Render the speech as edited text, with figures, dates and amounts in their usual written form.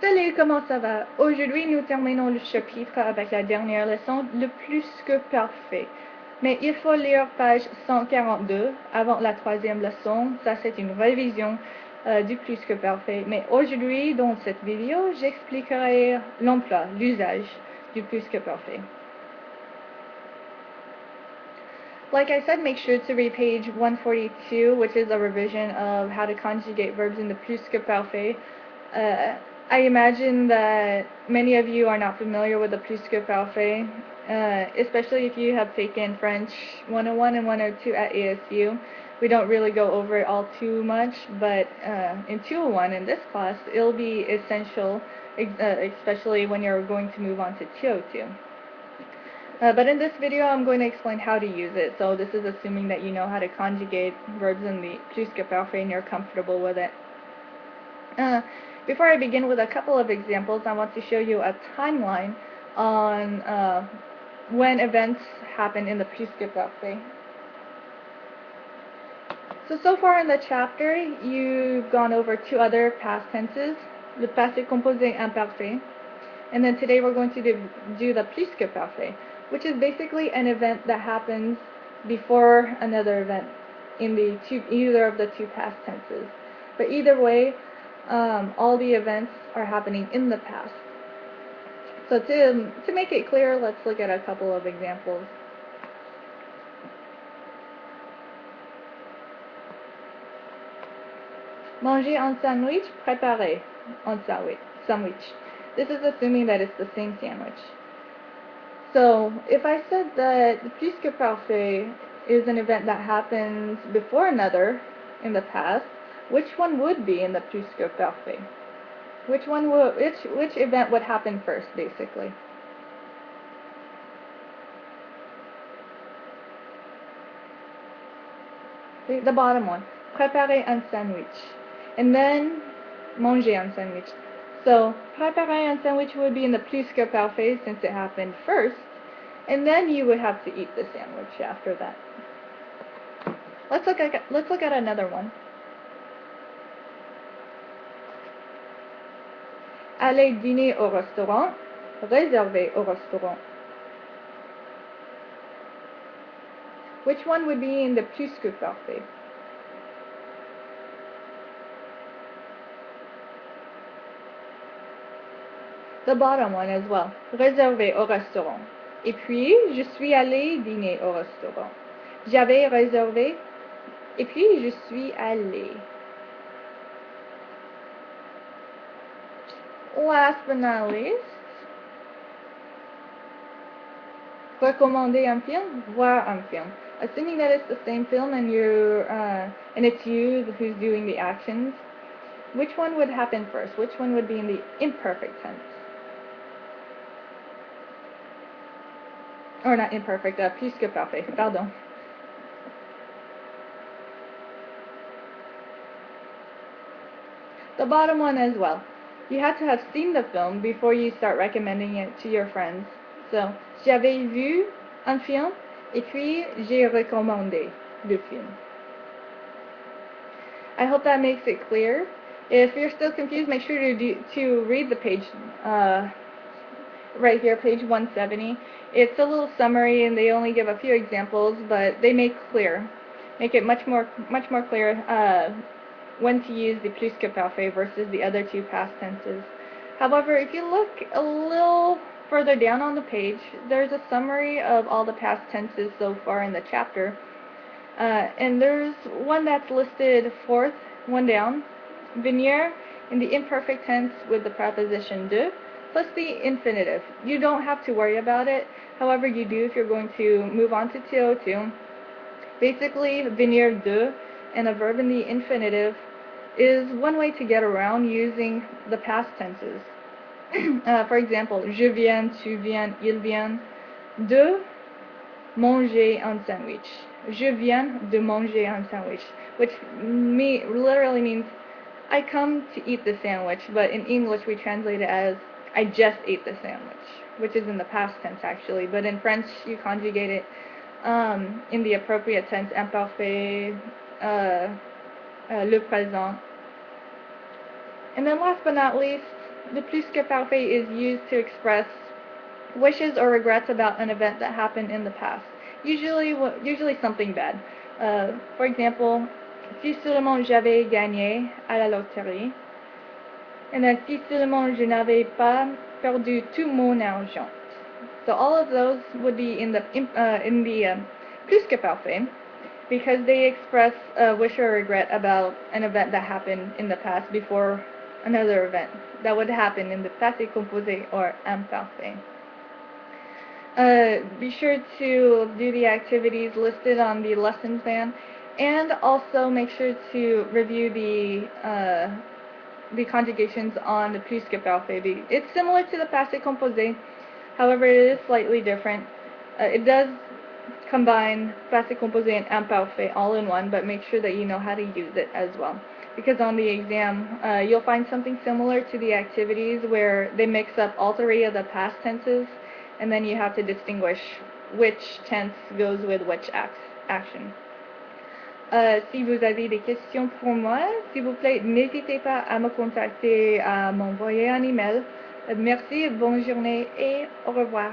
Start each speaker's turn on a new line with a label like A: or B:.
A: Salut, comment ça va? Aujourd'hui, nous terminons le chapitre avec la dernière leçon, le plus que parfait. Mais il faut lire page 142 avant la troisième leçon. Ça, c'est une révision du plus que parfait. Mais aujourd'hui, dans cette vidéo, j'expliquerai l'emploi, l'usage du plus que parfait. Like I said, make sure to read page 142, which is a revision of how to conjugate verbs in the plus que parfait. I imagine that many of you are not familiar with the plus que parfait, especially if you have taken French 101 and 102 at ASU. We don't really go over it all too much, but in 201 in this class, it'll be essential, especially when you're going to move on to 202. But in this video, I'm going to explain how to use it. So this is assuming that you know how to conjugate verbs in the plus que parfait and you're comfortable with it. Before I begin with a couple of examples, I want to show you a timeline on when events happen in the plus que parfait. So far in the chapter, you've gone over two other past tenses, le passé composé imparfait, and then today we're going to do the plus que parfait, which is basically an event that happens before another event in either of the two past tenses. But either way, all the events are happening in the past. So to make it clear, let's look at a couple of examples. Manger un sandwich, préparer un sandwich. This is assuming that it's the same sandwich. So if I said that the plus que parfait is an event that happens before another in the past, which one would be in the plus que parfait? Which event would happen first, basically? The bottom one, préparer un sandwich, and then manger un sandwich. So préparer un sandwich would be in the plus que parfait since it happened first, and then you would have to eat the sandwich after that. Let's look at another one. Aller dîner au restaurant, réserver au restaurant. Which one would be in the plus que parfait? The bottom one as well, réserver au restaurant. Et puis, je suis allé dîner au restaurant. J'avais réservé, et puis je suis allé. Last but not least, recommander un film, voir un film. Assuming that it's the same film and it's you who's doing the actions, which one would happen first? Which one would be in the imperfect tense? Or not imperfect, plus que parfait, pardon. The bottom one as well. You have to have seen the film before you start recommending it to your friends. So, j'avais vu un film, et puis j'ai recommandé le film. I hope that makes it clear. If you're still confused, make sure to read the page right here, page 170. It's a little summary, and they only give a few examples, but they make it much more clear when to use the plus que parfait versus the other two past tenses. However, if you look a little further down on the page, there's a summary of all the past tenses so far in the chapter, and there's one that's listed fourth, one down, venir in the imperfect tense with the preposition de, plus the infinitive. You don't have to worry about it, however you do if you're going to move on to 202. Basically, venir de and a verb in the infinitive is one way to get around using the past tenses. For example, je viens, tu viens, il vient de manger un sandwich. Je viens de manger un sandwich, which literally means I come to eat the sandwich, but in English we translate it as I just ate the sandwich, which is in the past tense actually, but in French you conjugate it in the appropriate tense, imparfait, le présent. And then last but not least, Le plus que parfait is used to express wishes or regrets about an event that happened in the past. Usually something bad. For example, si seulement j'avais gagné à la loterie, and then si seulement je n'avais pas perdu tout mon argent. So all of those would be in the plus que parfait, because they express a wish or regret about an event that happened in the past before another event that would happen in the passé composé or imparfait. Be sure to do the activities listed on the lesson plan, and also make sure to review the conjugations on the plus que parfait. It's similar to the passé composé, however it is slightly different. It does combine passé composé and imparfait all in one, but make sure that you know how to use it as well. Because on the exam, you'll find something similar to the activities where they mix up all three of the past tenses, and then you have to distinguish which tense goes with which action. Si vous avez des questions pour moi, s'il vous plaît, n'hésitez pas à me contacter, à m'envoyer un email. Merci, bonne journée et au revoir.